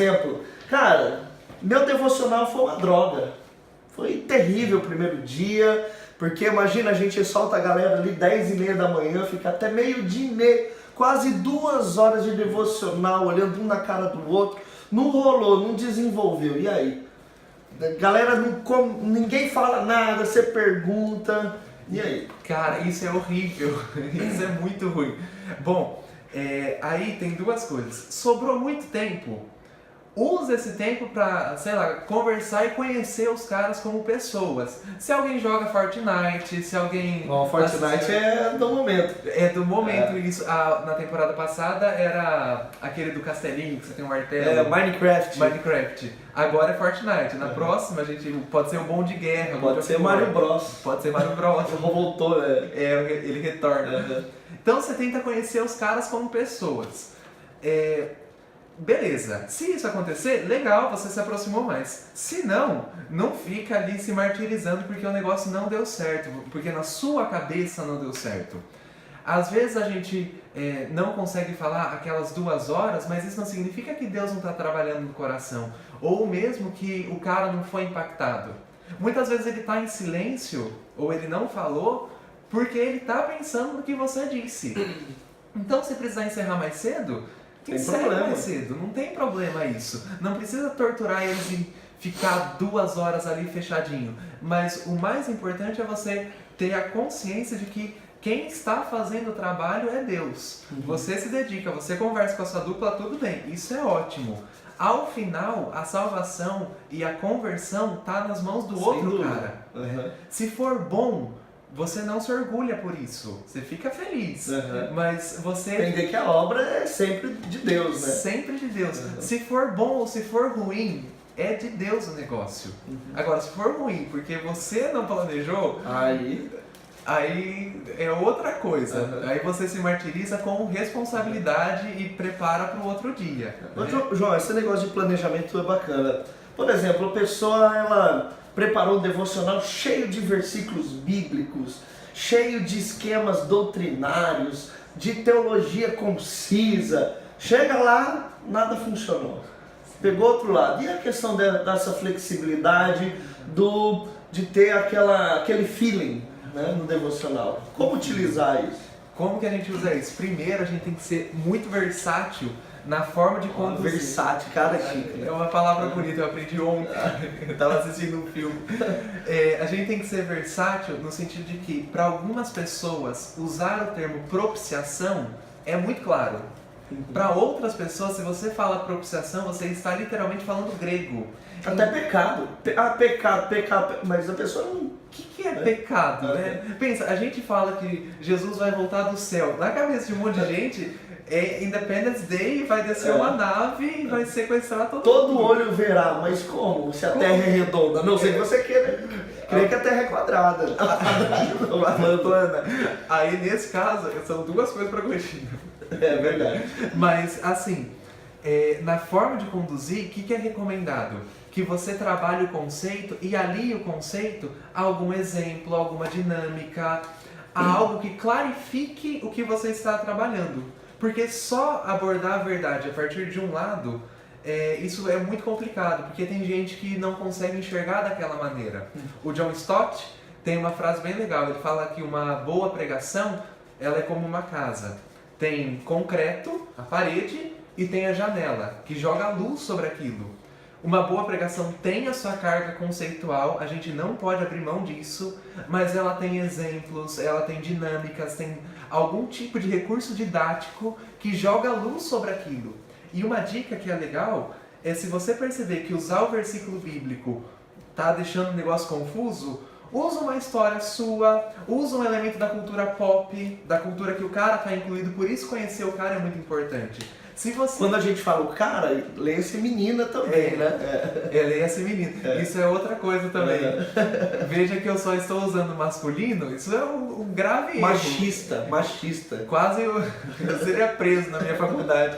exemplo, cara, meu devocional foi uma droga. Foi terrível o primeiro dia, porque imagina, a gente solta a galera ali 10h30 da manhã, fica até meio-dia e meio, quase 2 horas de devocional, olhando um na cara do outro. Não rolou, não desenvolveu. E aí? Galera, ninguém fala nada, você pergunta. E aí? Cara, isso é horrível. Isso é muito ruim. Bom, aí tem duas coisas. Sobrou muito tempo. Usa esse tempo pra, sei lá, conversar e conhecer os caras como pessoas. Se alguém joga Fortnite, se alguém... Bom, Fortnite é do momento. É do momento isso. Na temporada passada era aquele do castelinho, que você tem um martelo. Minecraft. Agora é Fortnite. Na próxima a gente pode ser um bom de guerra. Pode ser Mario Bros. Pode ser Mario Bros. Voltou, né? Ele retorna. Então você tenta conhecer os caras como pessoas. Beleza, se isso acontecer, legal, você se aproximou mais. Se não, não fica ali se martirizando porque o negócio não deu certo, porque na sua cabeça não deu certo. Às vezes a gente não consegue falar aquelas 2 horas, mas isso não significa que Deus não está trabalhando no coração, ou mesmo que o cara não foi impactado. Muitas vezes ele está em silêncio, ou ele não falou, porque ele está pensando no que você disse. Então, se precisar encerrar mais cedo, encerra mais cedo, não tem problema isso. Não precisa torturar eles e ficar 2 horas ali fechadinho. Mas o mais importante é você ter a consciência de que quem está fazendo o trabalho é Deus. Você se dedica, você conversa com a sua dupla, tudo bem, isso é ótimo. Ao final, a salvação e a conversão tá nas mãos do outro cara. Se for bom, você não se orgulha por isso, você fica feliz, mas você... Entender que a obra é sempre de Deus, né? Sempre de Deus. Se for bom ou se for ruim, é de Deus o negócio. Agora, se for ruim porque você não planejou, aí é outra coisa. Aí você se martiriza com responsabilidade e prepara para o outro dia. Mas, João, esse negócio de planejamento é bacana. Por exemplo, a pessoa, ela preparou um devocional cheio de versículos bíblicos, cheio de esquemas doutrinários, de teologia concisa. Chega lá, nada funcionou. Pegou outro lado. E a questão dessa flexibilidade, de ter aquele feeling, né, no devocional? Como utilizar isso? Como que a gente usa isso? Primeiro, a gente tem que ser muito versátil na forma de conduzir. Versátil, cara, chique. É uma palavra bonita, eu aprendi ontem. Eu estava assistindo um filme. A gente tem que ser versátil no sentido de que, para algumas pessoas, usar o termo propiciação é muito claro. Para outras pessoas, se você fala propiciação, você está literalmente falando grego. Até pecado. Pecado. Mas a pessoa não... O que é pecado, né? Pensa, a gente fala que Jesus vai voltar do céu. Na cabeça de um monte de gente, é Independence Day, vai descer uma nave e vai sequestrar todo mundo. Todo olho verá, mas como? Se a Terra é redonda? Não sei que você queira. Creio que a Terra é quadrada. Plana. Aí, nesse caso, são 2 coisas para corrigir. É verdade. Mas, assim, na forma de conduzir, o que é recomendado? Que você trabalhe o conceito e alie o conceito a algum exemplo, alguma dinâmica, a algo que clarifique o que você está trabalhando. Porque só abordar a verdade a partir de um lado, isso é muito complicado, porque tem gente que não consegue enxergar daquela maneira. O John Stott tem uma frase bem legal, ele fala que uma boa pregação, ela é como uma casa. Tem concreto, a parede, e tem a janela, que joga luz sobre aquilo. Uma boa pregação tem a sua carga conceitual, a gente não pode abrir mão disso, mas ela tem exemplos, ela tem dinâmicas, tem algum tipo de recurso didático que joga luz sobre aquilo. E uma dica que é legal é, se você perceber que usar o versículo bíblico está deixando o negócio confuso, usa uma história sua, usa um elemento da cultura pop, da cultura que o cara está incluído, por isso conhecer o cara é muito importante. Se você... Quando a gente fala o cara, leia-se menina também, né? Leia-se menina. Isso é outra coisa também. Veja que eu só estou usando masculino, isso é um grave erro. Machista. Quase eu seria preso na minha faculdade.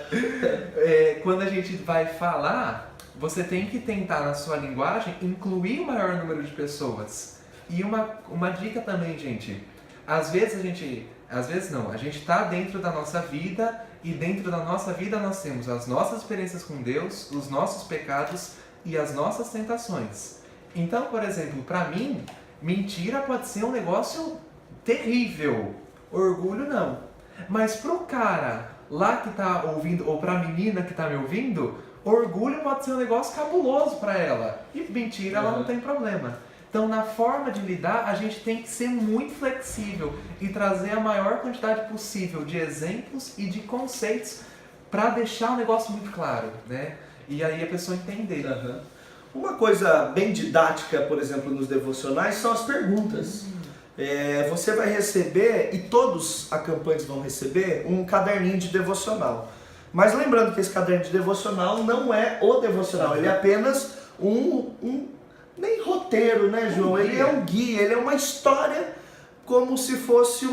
Quando a gente vai falar, você tem que tentar na sua linguagem incluir o maior número de pessoas. E uma dica também, gente. Às vezes a gente Às vezes não, a gente está dentro da nossa vida e dentro da nossa vida nós temos as nossas experiências com Deus, os nossos pecados e as nossas tentações. Então, por exemplo, para mim, mentira pode ser um negócio terrível, orgulho não. Mas pro cara lá que tá ouvindo, ou pra menina que tá me ouvindo, orgulho pode ser um negócio cabuloso para ela. E mentira, ela não tem problema. Então, na forma de lidar, a gente tem que ser muito flexível e trazer a maior quantidade possível de exemplos e de conceitos para deixar o negócio muito claro, né? E aí a pessoa entender. Uma coisa bem didática, por exemplo, nos devocionais, são as perguntas. Você vai receber, e todos acampantes vão receber, um caderninho de devocional. Mas lembrando que esse caderno de devocional não é o devocional, ele é apenas nem roteiro, né, João? Ele é um guia, ele é uma história como se fosse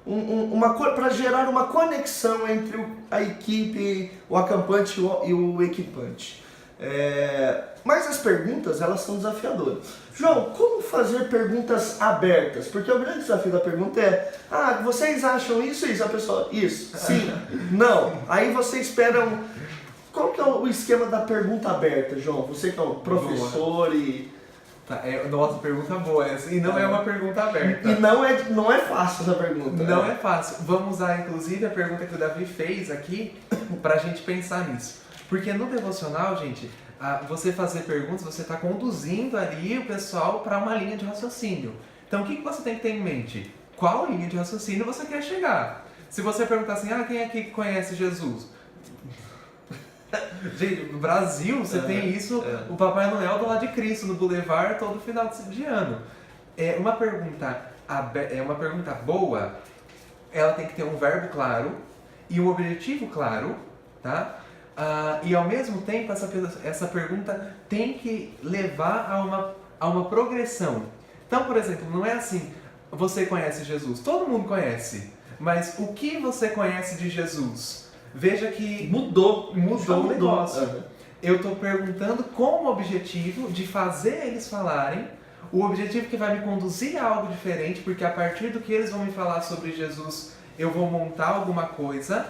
uma coisa para gerar uma conexão entre a equipe, o acampante e o equipante. Mas as perguntas, elas são desafiadoras. João, como fazer perguntas abertas? Porque o grande desafio da pergunta é: vocês acham isso e isso? A pessoa, isso, sim, não. Aí você espera Qual que é o esquema da pergunta aberta, João? Você que é um professor e... Nossa, pergunta boa essa. E não é uma pergunta aberta. E não é fácil essa pergunta. Não é fácil. Vamos usar, inclusive, a pergunta que o Davi fez aqui pra gente pensar nisso. Porque no devocional, gente, você fazer perguntas, você está conduzindo ali o pessoal para uma linha de raciocínio. Então, o que você tem que ter em mente? Qual linha de raciocínio você quer chegar? Se você perguntar assim, quem aqui conhece Jesus? Gente, no Brasil você tem isso, o Papai Noel do lado de Cristo, no Boulevard, todo final de ano. Uma pergunta boa, ela tem que ter um verbo claro e um objetivo claro, tá? E ao mesmo tempo essa pergunta tem que levar a uma progressão. Então, por exemplo, não é assim, você conhece Jesus? Todo mundo conhece, mas o que você conhece de Jesus? Veja que mudou o negócio. Eu estou perguntando com o objetivo de fazer eles falarem, o objetivo que vai me conduzir a algo diferente, porque a partir do que eles vão me falar sobre Jesus, eu vou montar alguma coisa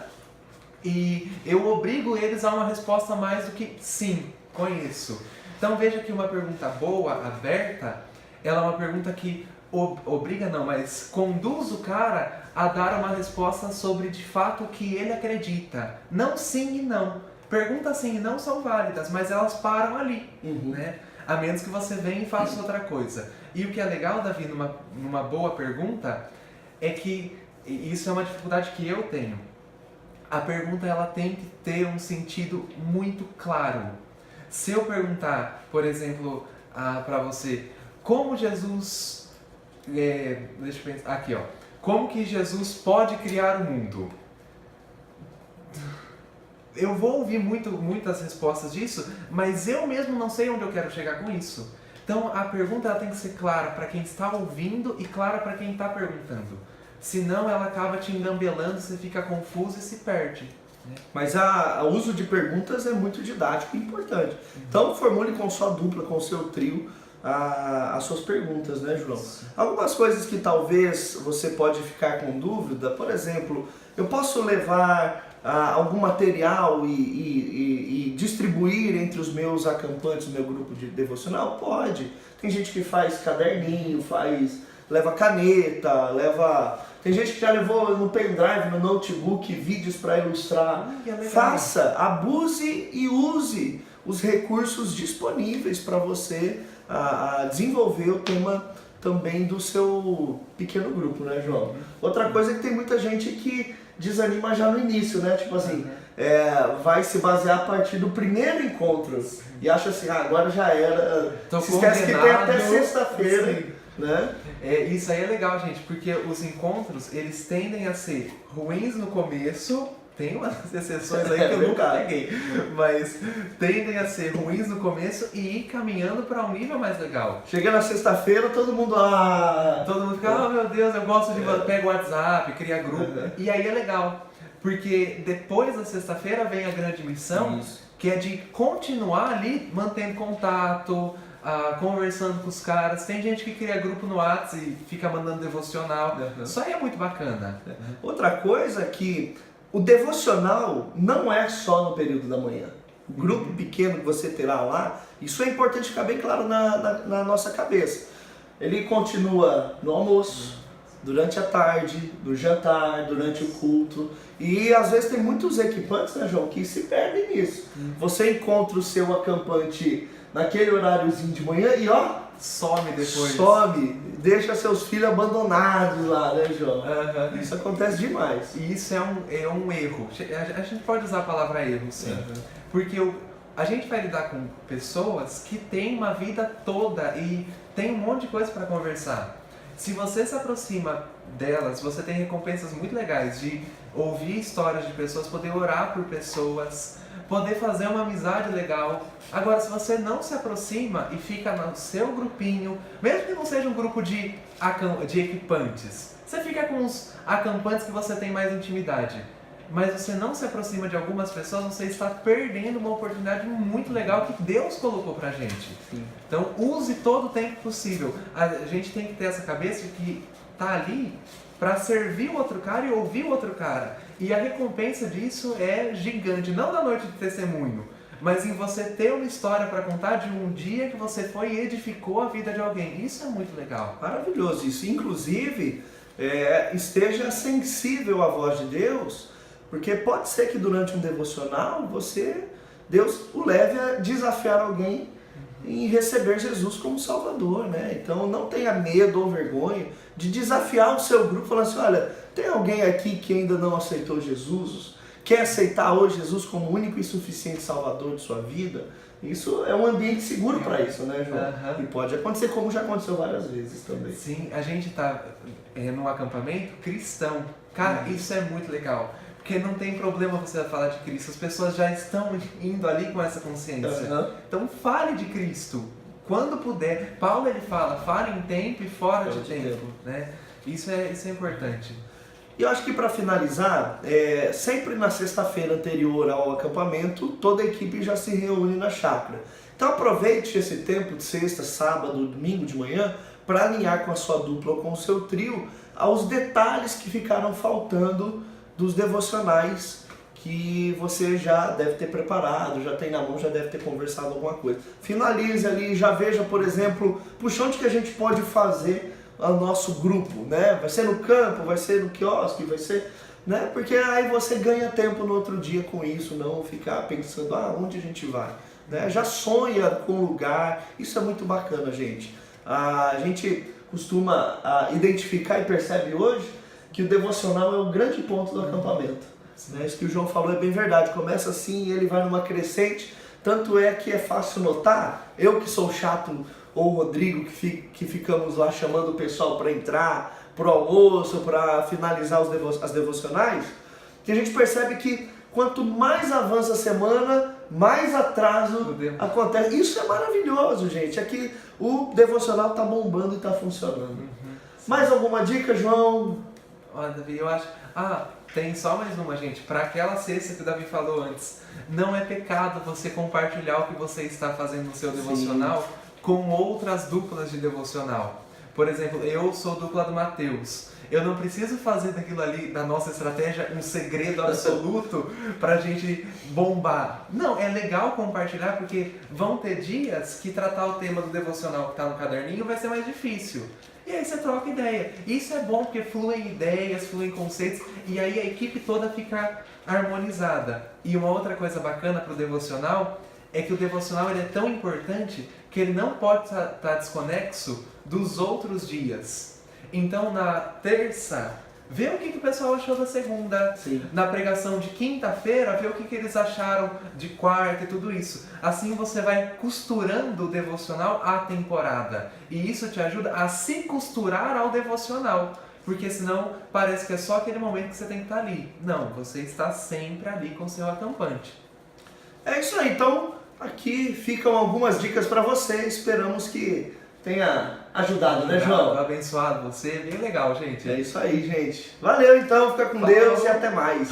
e eu obrigo eles a uma resposta mais do que sim, conheço. Então veja que uma pergunta boa, aberta, ela é uma pergunta que mas conduz o cara a dar uma resposta sobre de fato o que ele acredita. Não sim e não. Perguntas sim e não são válidas, mas elas param ali, né? A menos que você venha e faça outra coisa. E o que é legal, Davi, numa boa pergunta, é que isso é uma dificuldade que eu tenho. A pergunta ela tem que ter um sentido muito claro. Se eu perguntar, por exemplo, para você, como Jesus... deixa eu pensar. Aqui, ó. Como que Jesus pode criar o mundo? Eu vou ouvir muitas respostas disso, mas eu mesmo não sei onde eu quero chegar com isso. Então a pergunta ela tem que ser clara para quem está ouvindo e clara para quem está perguntando. Senão ela acaba te engambelando, você fica confuso e se perde. Mas o uso de perguntas é muito didático e importante. Então formule com sua dupla, com o seu trio, as suas perguntas, né, João? Sim. Algumas coisas que talvez você pode ficar com dúvida, por exemplo, eu posso levar algum material e distribuir entre os meus acampantes, o meu grupo de devocional? Pode. Tem gente que faz caderninho, leva caneta, tem gente que já levou no pendrive, no notebook, vídeos para ilustrar. Faça, abuse e use os recursos disponíveis para você a desenvolver o tema também do seu pequeno grupo, né, João? Outra coisa é que tem muita gente que desanima já no início, né? Tipo assim, vai se basear a partir do primeiro encontro e acha assim, agora já era. Se esquece que tem até sexta-feira, né? Isso aí é legal, gente, porque os encontros, eles tendem a ser ruins no começo. Tem umas exceções aí que eu nunca peguei, mas tendem a ser ruins no começo e ir caminhando para um nível mais legal. Chega na sexta-feira, todo mundo fica, meu Deus, eu gosto de... Pega o WhatsApp, cria grupo, e aí é legal, porque depois da sexta-feira vem a grande missão, que é de continuar ali mantendo contato, conversando com os caras. Tem gente que cria grupo no WhatsApp e fica mandando devocional. Isso aí é muito bacana. Outra coisa é que o devocional não é só no período da manhã. O grupo pequeno que você terá lá, isso é importante ficar bem claro na nossa cabeça. Ele continua no almoço, durante a tarde, no jantar, durante o culto. E às vezes tem muitos equipantes, né, João, que se perdem nisso. Você encontra o seu acampante naquele horáriozinho de manhã e some depois. Some, deixa seus filhos abandonados lá, né, João? Isso acontece demais. E isso é um erro. A gente pode usar a palavra erro, sim. Porque a gente vai lidar com pessoas que têm uma vida toda e tem um monte de coisa para conversar. Se você se aproxima delas, você tem recompensas muito legais de ouvir histórias de pessoas, poder orar por pessoas, poder fazer uma amizade legal. Agora, se você não se aproxima e fica no seu grupinho, mesmo que não seja um grupo de equipantes, você fica com os acampantes que você tem mais intimidade, mas você não se aproxima de algumas pessoas, você está perdendo uma oportunidade muito legal que Deus colocou pra gente. Sim. Então use todo o tempo possível. A gente tem que ter essa cabeça de que tá ali para servir o outro cara e ouvir o outro cara. E a recompensa disso é gigante, não na noite de testemunho, mas em você ter uma história para contar de um dia que você foi e edificou a vida de alguém. Isso é muito legal. Maravilhoso isso. Inclusive, esteja sensível à voz de Deus, porque pode ser que durante um devocional Deus o leve a desafiar alguém em receber Jesus como Salvador, né? Então não tenha medo ou vergonha de desafiar o seu grupo, falando assim, olha, tem alguém aqui que ainda não aceitou Jesus? Quer aceitar hoje Jesus como único e suficiente Salvador de sua vida? Isso é um ambiente seguro para isso, né, João? E pode acontecer, como já aconteceu várias vezes também. Sim, a gente está num acampamento cristão. Cara, isso é muito legal. Porque não tem problema você falar de Cristo, as pessoas já estão indo ali com essa consciência. Então fale de Cristo, quando puder. Paulo ele fale em tempo e fora de tempo. Né? Isso é importante. E eu acho que para finalizar, sempre na sexta-feira anterior ao acampamento, toda a equipe já se reúne na chácara. Então aproveite esse tempo de sexta, sábado, domingo de manhã, para alinhar com a sua dupla ou com o seu trio aos detalhes que ficaram faltando dos devocionais que você já deve ter preparado, já tem na mão, já deve ter conversado alguma coisa. Finalize ali, já veja, por exemplo, puxa, onde que a gente pode fazer o nosso grupo, né? Vai ser no campo, vai ser no quiosque, vai ser, né? Porque aí você ganha tempo no outro dia com isso, não ficar pensando, onde a gente vai, né? Já sonha com o lugar, isso é muito bacana, gente. A gente costuma identificar e percebe hoje que o devocional é o grande ponto do acampamento. Né? Isso que o João falou é bem verdade. Começa assim e ele vai numa crescente. Tanto é que é fácil notar, eu que sou chato, ou o Rodrigo que ficamos lá chamando o pessoal para entrar, para o almoço, para finalizar as devocionais, que a gente percebe que quanto mais avança a semana, mais atraso acontece. Isso é maravilhoso, gente. É que o devocional está bombando e está funcionando. Mais alguma dica, João? Olha, Davi, eu acho... tem só mais uma, gente. Para aquela sexta que o Davi falou antes, não é pecado você compartilhar o que você está fazendo no seu devocional com outras duplas de devocional. Por exemplo, eu sou dupla do Mateus. Eu não preciso fazer daquilo ali, da nossa estratégia, um segredo absoluto pra gente bombar. Não, é legal compartilhar porque vão ter dias que tratar o tema do devocional que está no caderninho vai ser mais difícil. E aí você troca ideia. Isso é bom porque fluem ideias, fluem conceitos e aí a equipe toda fica harmonizada. E uma outra coisa bacana para o devocional é que o devocional ele é tão importante que ele não pode estar desconexo dos outros dias. Então na terça, vê o que o pessoal achou da segunda. Sim. Na pregação de quinta-feira, vê o que eles acharam de quarta e tudo isso. Assim você vai costurando o devocional à temporada. E isso te ajuda a se costurar ao devocional. Porque senão parece que é só aquele momento que você tem que estar ali. Não, você está sempre ali com o seu acampante. É isso aí, então aqui ficam algumas dicas para você. Esperamos que tenha ajudado, né, João? Abençoado você, bem legal, gente. É isso aí, gente. Valeu então, fica com Deus e até mais.